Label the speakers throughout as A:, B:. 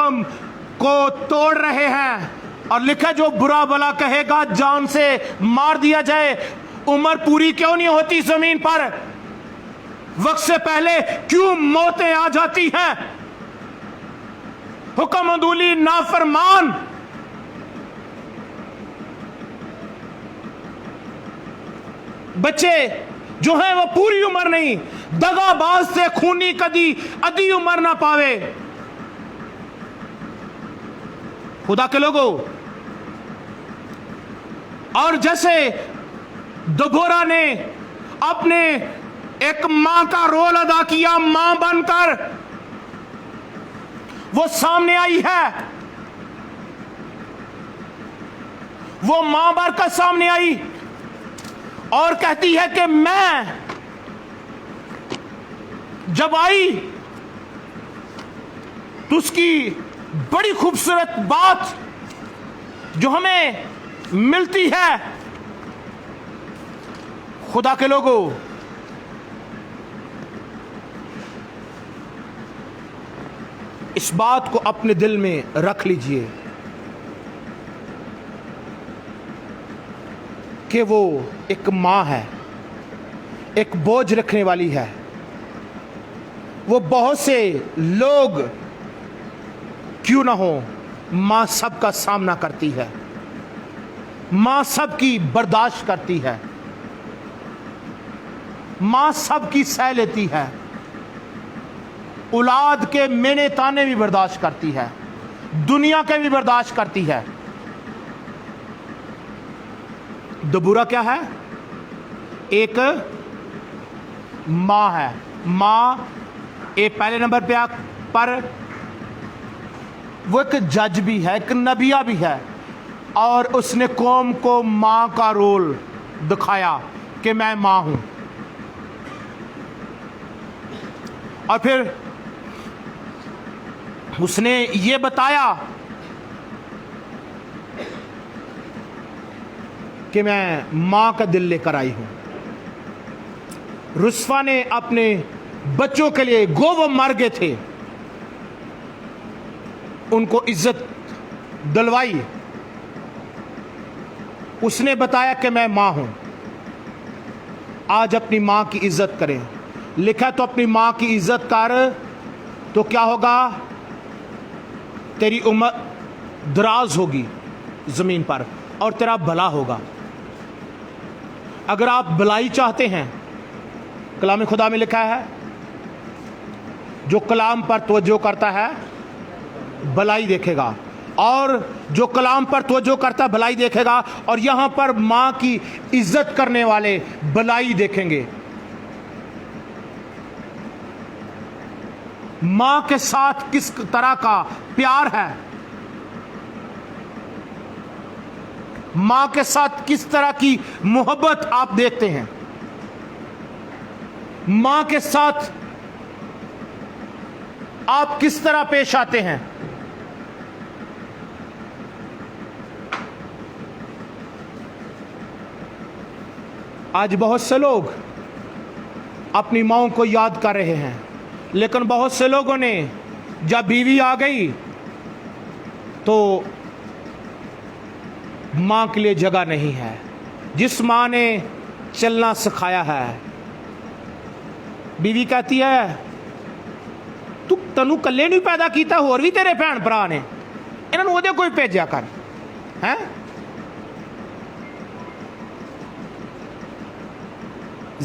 A: حکم کو توڑ رہے ہیں، اور لکھا جو برا بلا کہے گا جان سے مار دیا جائے۔ عمر پوری کیوں نہیں ہوتی زمین پر؟ وقت سے پہلے کیوں موتیں آ جاتی ہیں؟ حکم عدولی نافرمان، بچے جو ہیں وہ پوری عمر نہیں، دغا باز سے خونی کدی ادھی عمر نہ پاوے۔ خدا کے لوگوں، اور جیسے دبورا نے اپنے ایک ماں کا رول ادا کیا، ماں بن کر وہ سامنے آئی ہے، وہ ماں بن کر سامنے آئی اور کہتی ہے کہ میں جب آئی تو اس کی بڑی خوبصورت بات جو ہمیں ملتی ہے، خدا کے لوگوں، اس بات کو اپنے دل میں رکھ لیجئے کہ وہ ایک ماں ہے، ایک بوجھ رکھنے والی ہے۔ وہ بہت سے لوگ کیوں نہ ہوں، ماں سب کا سامنا کرتی ہے، ماں سب کی برداشت کرتی ہے، ماں سب کی سہ لیتی ہے، اولاد کے مینے تانے بھی برداشت کرتی ہے، دنیا کے بھی برداشت کرتی ہے۔ دبورا کیا ہے؟ ایک ماں ہے۔ ماں ایک پہلے نمبر پر وہ ایک جج بھی ہے، ایک نبیہ بھی ہے، اور اس نے قوم کو ماں کا رول دکھایا کہ میں ماں ہوں۔ اور پھر اس نے یہ بتایا کہ میں ماں کا دل لے کر آئی ہوں۔ رسوا نے اپنے بچوں کے لیے وہ مر گئے تھے، ان کو عزت دلوائی۔ اس نے بتایا کہ میں ماں ہوں۔ آج اپنی ماں کی عزت کریں۔ لکھا تو اپنی ماں کی عزت کر تو کیا ہوگا؟ تیری عمر دراز ہوگی زمین پر اور تیرا بھلا ہوگا۔ اگر آپ بھلائی چاہتے ہیں، کلام خدا میں لکھا ہے جو کلام پر توجہ کرتا ہے بھلائی دیکھے گا، اور جو کلام پر توجہ کرتا ہے بھلائی دیکھے گا، اور یہاں پر ماں کی عزت کرنے والے بھلائی دیکھیں گے۔ ماں کے ساتھ کس طرح کا پیار ہے، ماں کے ساتھ کس طرح کی محبت آپ دیکھتے ہیں، ماں کے ساتھ آپ کس طرح پیش آتے ہیں۔ آج بہت سے لوگ اپنی ماؤں کو یاد کر رہے ہیں، لیکن بہت سے لوگوں نے جب بیوی آ گئی تو ماں کے لیے جگہ نہیں ہے۔ جس ماں نے چلنا سکھایا ہے، بیوی کہتی ہے تو تنو کلے نہیں پیدا کیتا، اور بھی تیرے بھین بھرا نے، انہوں نے وہ دے کوئی بھیجا کر ہیں۔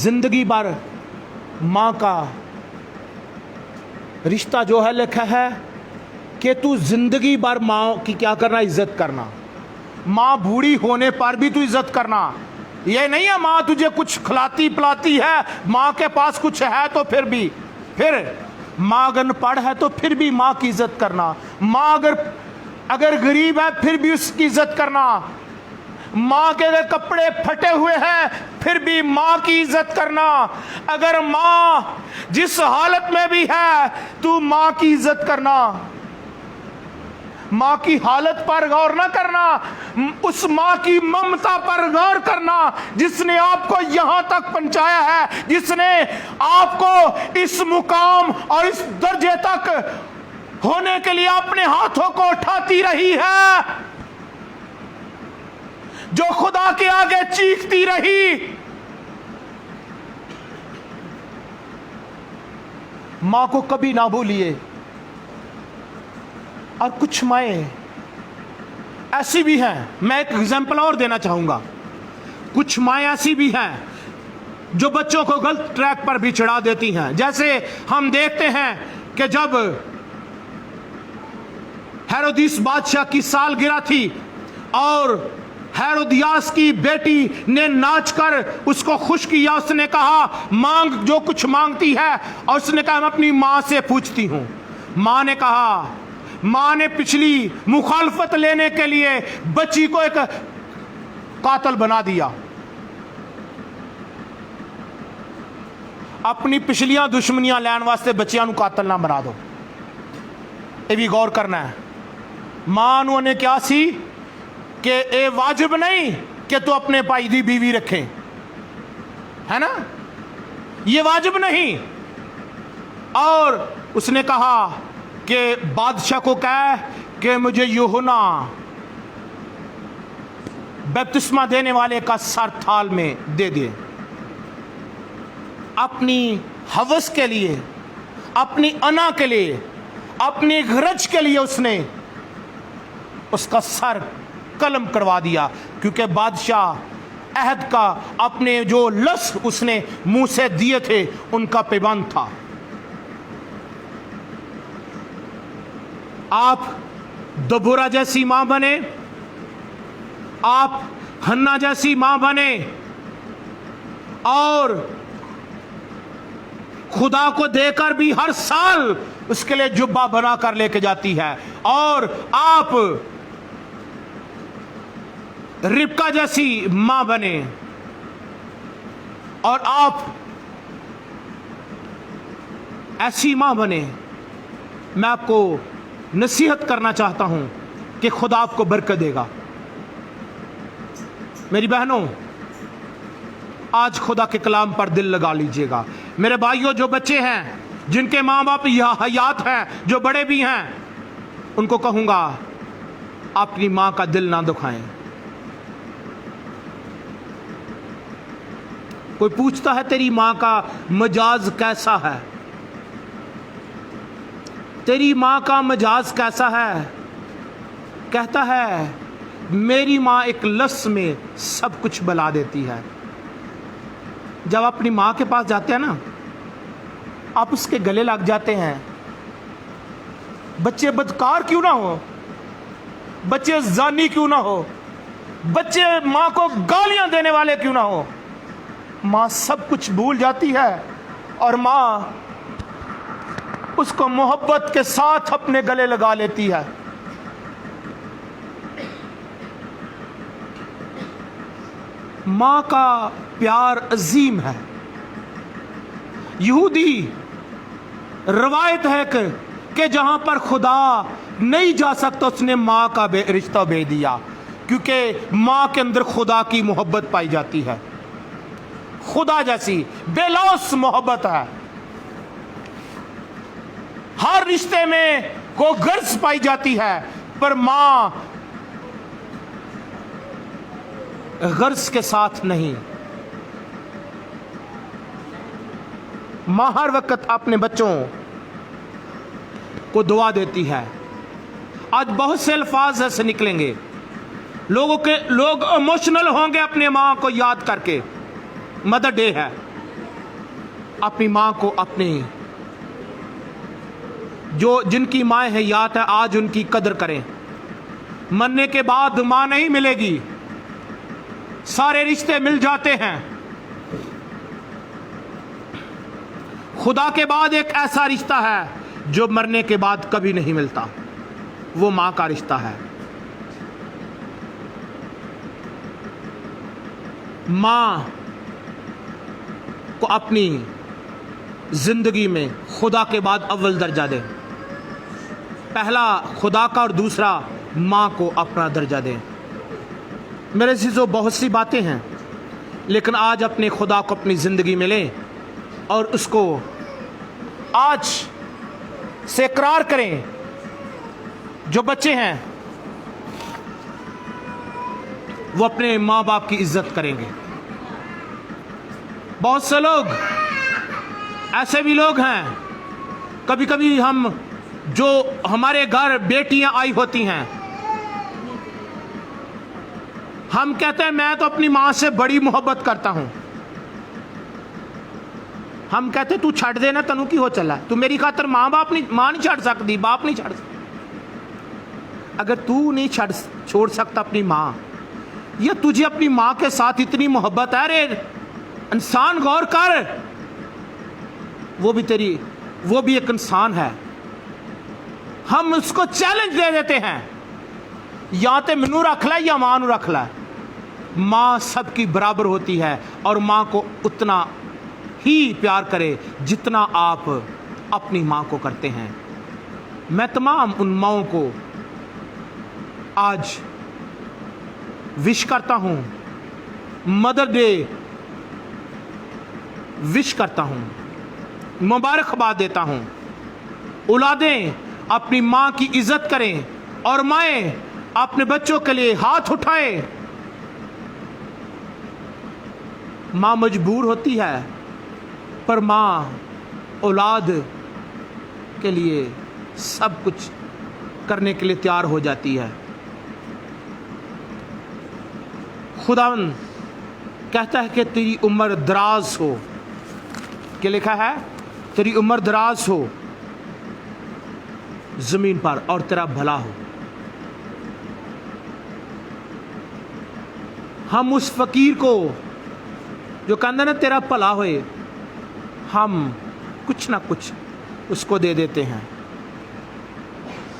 A: زندگی بھر ماں کا رشتہ جو ہے لکھا ہے کہ تو زندگی بھر ماں کی کیا کرنا؟ عزت کرنا۔ ماں بوڑھی ہونے پر بھی تو عزت کرنا۔ یہ نہیں ہے ماں تجھے کچھ کھلاتی پلاتی ہے، ماں کے پاس کچھ ہے تو پھر ماں اگر پڑھ ہے تو پھر بھی ماں کی عزت کرنا۔ ماں اگر غریب ہے پھر بھی اس کی عزت کرنا۔ ماں کے اگر کپڑے پھٹے ہوئے ہیں پھر بھی ماں کی عزت کرنا۔ اگر ماں جس حالت میں بھی ہے تو ماں کی عزت کرنا۔ ماں کی حالت پر غور نہ کرنا، اس ماں کی ممتا پر غور کرنا جس نے آپ کو یہاں تک پہنچایا ہے، جس نے آپ کو اس مقام اور اس درجے تک ہونے کے لیے اپنے ہاتھوں کو اٹھاتی رہی ہے، جو خدا کے آگے چیختی رہی۔ ماں کو کبھی نہ بھولیے۔ اور کچھ مائیں ایسی بھی ہیں، میں ایک ایگزامپل اور دینا چاہوں گا، کچھ مائیں ایسی بھی ہیں جو بچوں کو غلط ٹریک پر بھی چڑھا دیتی ہیں۔ جیسے ہم دیکھتے ہیں کہ جب ہیرودیس بادشاہ کی سالگرہ تھی اور ہیرودیاس کی بیٹی نے ناچ کر اس کو خوش کیا، اس نے کہا مانگ جو کچھ مانگتی ہے، اور اس نے کہا میں اپنی ماں سے پوچھتی ہوں۔ ماں نے پچھلی مخالفت لینے کے لیے بچی کو ایک قاتل بنا دیا۔ اپنی پچھلیاں دشمنیاں لین واسطے بچیاں نو قاتل نہ بنا دو، یہ بھی غور کرنا ہے۔ ماں نو نے کیا سی کہ اے واجب نہیں کہ تو اپنے بھائی دی بیوی رکھے، ہے نا، یہ واجب نہیں۔ اور اس نے کہا کہ بادشاہ کو کہے کہ مجھے یوحنا بپتسمہ دینے والے کا سر تھال میں دے دے۔ اپنی ہوس کے لیے، اپنی انا کے لیے، اپنی غرض کے لیے اس نے اس کا سر قلم کروا دیا، کیونکہ بادشاہ عہد کا اپنے جو لفظ اس نے منہ سے دیے تھے ان کا پابند تھا۔ آپ دبورا جیسی ماں بنے، آپ ہنا جیسی ماں بنے، اور خدا کو دے کر بھی ہر سال اس کے لیے جبہ بنا کر لے کے جاتی ہے، اور آپ ربکا جیسی ماں بنے، اور آپ ایسی ماں بنے۔ میں آپ کو نصیحت کرنا چاہتا ہوں کہ خدا آپ کو برکت دے گا۔ میری بہنوں، آج خدا کے کلام پر دل لگا لیجئے گا۔ میرے بھائیوں، جو بچے ہیں جن کے ماں باپ حیات ہیں، جو بڑے بھی ہیں، ان کو کہوں گا اپنی ماں کا دل نہ دکھائیں۔ کوئی پوچھتا ہے تیری ماں کا مزاج کیسا ہے؟ تیری ماں کا مزاج کیسا ہے؟ کہتا ہے میری ماں ایک لفظ میں سب کچھ بلا دیتی ہے۔ جب اپنی ماں کے پاس جاتے ہیں نا، آپ اس کے گلے لگ جاتے ہیں۔ بچے بدکار کیوں نہ ہو، بچے زانی کیوں نہ ہو، بچے ماں کو گالیاں دینے والے کیوں نہ ہو، ماں سب کچھ بھول جاتی ہے اور ماں اس کو محبت کے ساتھ اپنے گلے لگا لیتی ہے۔ ماں کا پیار عظیم ہے۔ یہودی روایت ہے کہ جہاں پر خدا نہیں جا سکتا اس نے ماں کا رشتہ بھیج دیا، کیونکہ ماں کے اندر خدا کی محبت پائی جاتی ہے، خدا جیسی بے لوث محبت ہے۔ ہر رشتے میں کو غرض پائی جاتی ہے، پر ماں غرض کے ساتھ نہیں۔ ماں ہر وقت اپنے بچوں کو دعا دیتی ہے۔ آج بہت سے الفاظ ایسے نکلیں گے، لوگ ایموشنل ہوں گے اپنے ماں کو یاد کر کے۔ مدر ڈے ہے، اپنی ماں کو، اپنی جن کی ماں حیات ہے، آج ان کی قدر کریں۔ مرنے کے بعد ماں نہیں ملے گی، سارے رشتے مل جاتے ہیں۔ خدا کے بعد ایک ایسا رشتہ ہے جو مرنے کے بعد کبھی نہیں ملتا، وہ ماں کا رشتہ ہے۔ ماں کو اپنی زندگی میں خدا کے بعد اول درجہ دیں۔ پہلا خدا کا اور دوسرا ماں کو اپنا درجہ دیں۔ میرے عزیزو، بہت سی باتیں ہیں، لیکن آج اپنے خدا کو اپنی زندگی میں لیں اور اس کو آج سے اقرار کریں جو بچے ہیں وہ اپنے ماں باپ کی عزت کریں گے. بہت سے لوگ ایسے بھی لوگ ہیں، کبھی کبھی ہم جو ہمارے گھر بیٹیاں آئی ہوتی ہیں، ہم کہتے ہیں میں تو اپنی ماں سے بڑی محبت کرتا ہوں. ہم کہتے تو چھڑ دینا، تنو کی ہو چلا، تو میری خاطر ماں نہیں چھڑ سکتی، باپ نہیں چھڑ سکتی. اگر تو نہیں چھوڑ سکتا اپنی ماں، یا تجھے اپنی ماں کے ساتھ اتنی محبت ہے، رے انسان غور کر، وہ بھی ایک انسان ہے. ہم اس کو چیلنج دے دیتے ہیں، یا تے منو رکھ لے یا ماں نو رکھ لے. ماں سب کی برابر ہوتی ہے، اور ماں کو اتنا ہی پیار کرے جتنا آپ اپنی ماں کو کرتے ہیں. میں تمام ان ماؤں کو آج وش کرتا ہوں، مدر ڈے وش کرتا ہوں، مبارکباد دیتا ہوں. اولادیں اپنی ماں کی عزت کریں، اور مائیں اپنے بچوں کے لیے ہاتھ اٹھائیں. ماں مجبور ہوتی ہے، پر ماں اولاد کے لیے سب کچھ کرنے کے لیے تیار ہو جاتی ہے. خداوند کہتا ہے کہ تیری عمر دراز ہو. کیا لکھا ہے؟ تیری عمر دراز ہو زمین پر، اور تیرا بھلا ہو. ہم اس فقیر کو جو کہندے نا تیرا بھلا ہوئے، ہم کچھ نہ کچھ اس کو دے دیتے ہیں.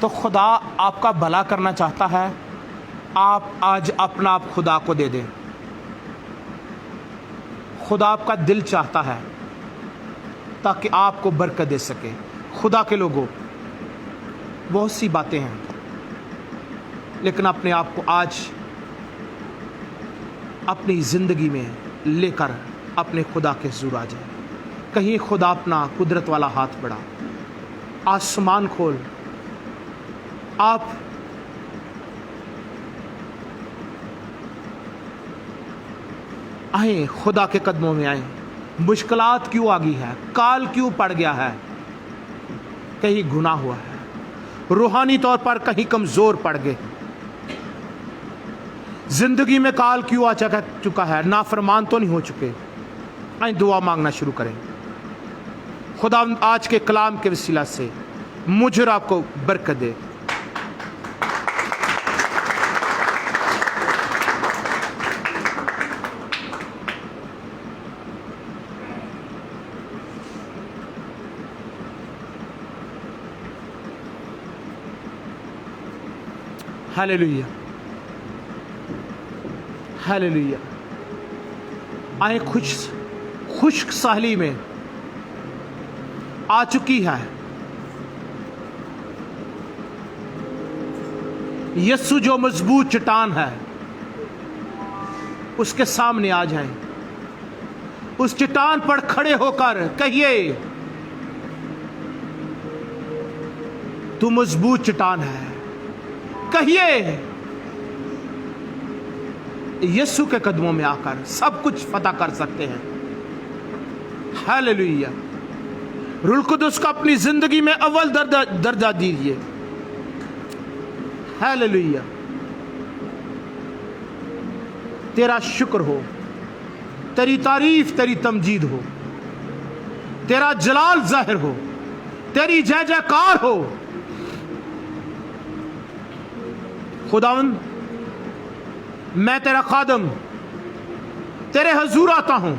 A: تو خدا آپ کا بھلا کرنا چاہتا ہے. آپ آج اپنا آپ خدا کو دے دیں. خدا آپ کا دل چاہتا ہے تاکہ آپ کو برکت دے سکے. خدا کے لوگوں، بہت سی باتیں ہیں، لیکن اپنے آپ کو آج اپنی زندگی میں لے کر اپنے خدا کے حضور آ جائیں. کہیں خدا اپنا قدرت والا ہاتھ بڑھا، آسمان کھول. آپ آئیں، خدا کے قدموں میں آئیں. مشکلات کیوں آ گئی ہے؟ کال کیوں پڑ گیا ہے؟ کہیں گناہ ہوا ہے، روحانی طور پر کہیں کمزور پڑ گئے. زندگی میں کال کیوں آ چکا ہے؟ نافرمان تو نہیں ہو چکے؟ آئیں دعا مانگنا شروع کریں. خدا آج کے کلام کے وسیلہ سے مجھ اور آپ کو برکت دے. Hallelujah, hallelujah. آئیں خشک ساحلی میں آ چکی ہے. یسوع جو مضبوط چٹان ہے، اس کے سامنے آ جائیں. اس چٹان پر کھڑے ہو کر کہیے، تو مضبوط چٹان ہے. کہیے، یسوع کے قدموں میں آ کر سب کچھ فتح کر سکتے ہیں. ہیلیلویا. روح القدس کو اپنی زندگی میں اول درجہ دیجیے. ہیلیلویا. تیرا شکر ہو، تیری تعریف، تیری تمجید ہو، تیرا جلال ظاہر ہو، تیری جے جے کار ہو. خداوند، میں تیرا خادم تیرے حضور آتا ہوں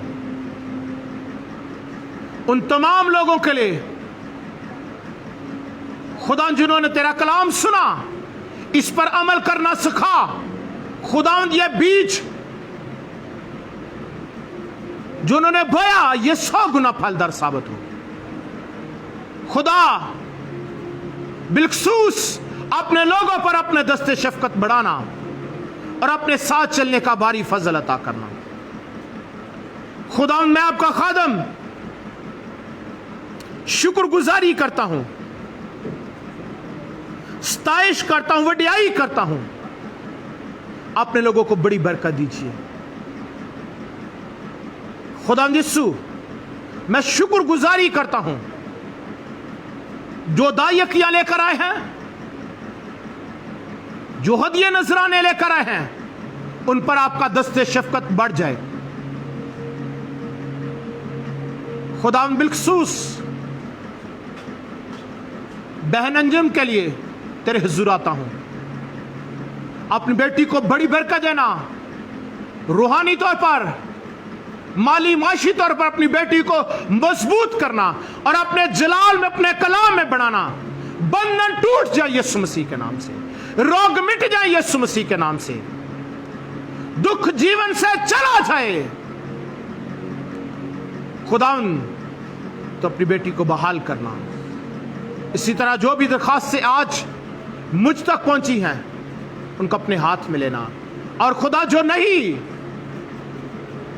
A: ان تمام لوگوں کے لیے خدا جنہوں نے تیرا کلام سنا، اس پر عمل کرنا سکھا. خداوند یہ بیج جنہوں نے بویا، یہ 100 گنا پھلدار ثابت ہو. خدا بالخصوص اپنے لوگوں پر اپنے دست شفقت بڑھانا اور اپنے ساتھ چلنے کا باری فضل عطا کرنا. خداوند میں آپ کا خادم شکر گزاری کرتا ہوں. ستائش کرتا ہوں, وڈیائی کرتا ہوں. اپنے لوگوں کو بڑی برکت دیجیے. خدا یسوع میں شکر گزاری کرتا ہوں جو دائیکیاں لے کر آئے ہیں, جو ہدیے نذرانے لے کر آئے ہیں, ان پر آپ کا دست شفقت بڑھ جائے. خدا بالخصوص بہن انجم کے لیے تیرے حضور آتا ہوں. اپنی بیٹی کو بڑی برکت دینا, روحانی طور پر, مالی معاشی طور پر اپنی بیٹی کو مضبوط کرنا اور اپنے جلال میں, اپنے کلام میں بڑھانا. بندھن ٹوٹ جائے یسوع مسیح کے نام سے, روگ مٹ جائے یسوع مسیح کے نام سے, دکھ جیون سے چلا جائے. خداوند تو اپنی بیٹی کو بحال کرنا. اسی طرح جو بھی درخواست سے آج مجھ تک پہنچی ہیں ان کو اپنے ہاتھ میں لینا. اور خدا جو نہیں,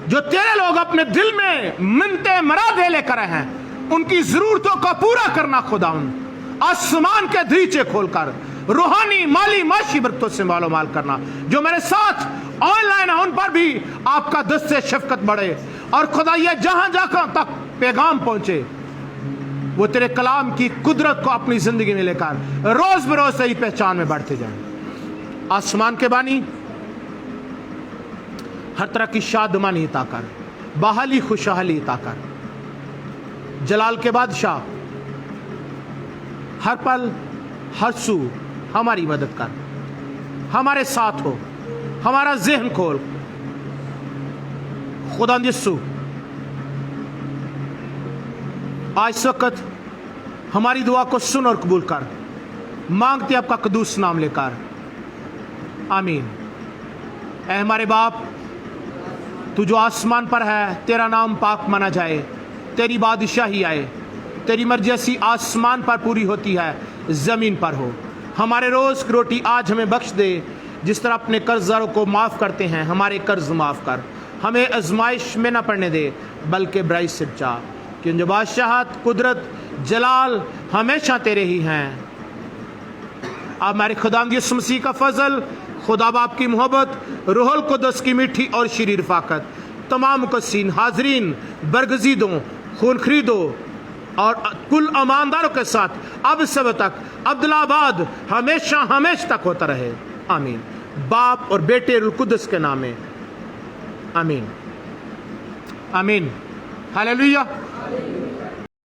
A: جو تیرے لوگ اپنے دل میں منتیں مرادیں لے کر ہیں, ان کی ضرورتوں کو پورا کرنا. خداوند آسمان کے دریچے کھول کر روحانی, مالی, معاشی برکتوں سے مالو مال کرنا. جو میرے ساتھ آن لائن ہیں ان پر بھی آپ کا دست شفقت بڑھے. اور خدا یہ جہاں جہاں تک پیغام پہنچے وہ تیرے کلام کی قدرت کو اپنی زندگی میں لے کر روز بروز صحیح پہچان میں بڑھتے جائیں. آسمان کے بانی ہر طرح کی شادمانی عطا کر, بحالی خوشحالی عطا کر. جلال کے بادشاہ ہر پل ہر سو ہماری مدد کر, ہمارے ساتھ ہو, ہمارا ذہن کھول. خدا یسوع آج اس وقت ہماری دعا کو سن اور قبول کر, مانگتے آپ کا قدوس نام لے کر, آمین. اے ہمارے باپ, تو جو آسمان پر ہے, تیرا نام پاک مانا جائے, تیری بادشاہی آئے, تیری مرضی ایسی آسمان پر پوری ہوتی ہے زمین پر ہو. ہمارے روز کی روٹی آج ہمیں بخش دے, جس طرح اپنے قرض داروں کو معاف کرتے ہیں ہمارے قرض معاف کر. ہمیں آزمائش میں نہ پڑنے دے بلکہ برائی سے بچا, کیونکہ بادشاہت, قدرت, جلال ہمیشہ تیرے ہی ہیں. اب ہمارے خدا یسوع مسیح کا فضل, خدا باپ کی محبت, روح القدس کی میٹھی اور شیریں رفاقت تمام مقدسین, حاضرین, برگزیدوں, خون خریدوں اور کل ایمانداروں کے ساتھ اب سب تک عبدالآباد ہمیشہ ہمیشہ تک ہوتا رہے, آمین. باپ اور بیٹے روح القدس کے نام میں, آمین, آمین. ہاللیلویہ.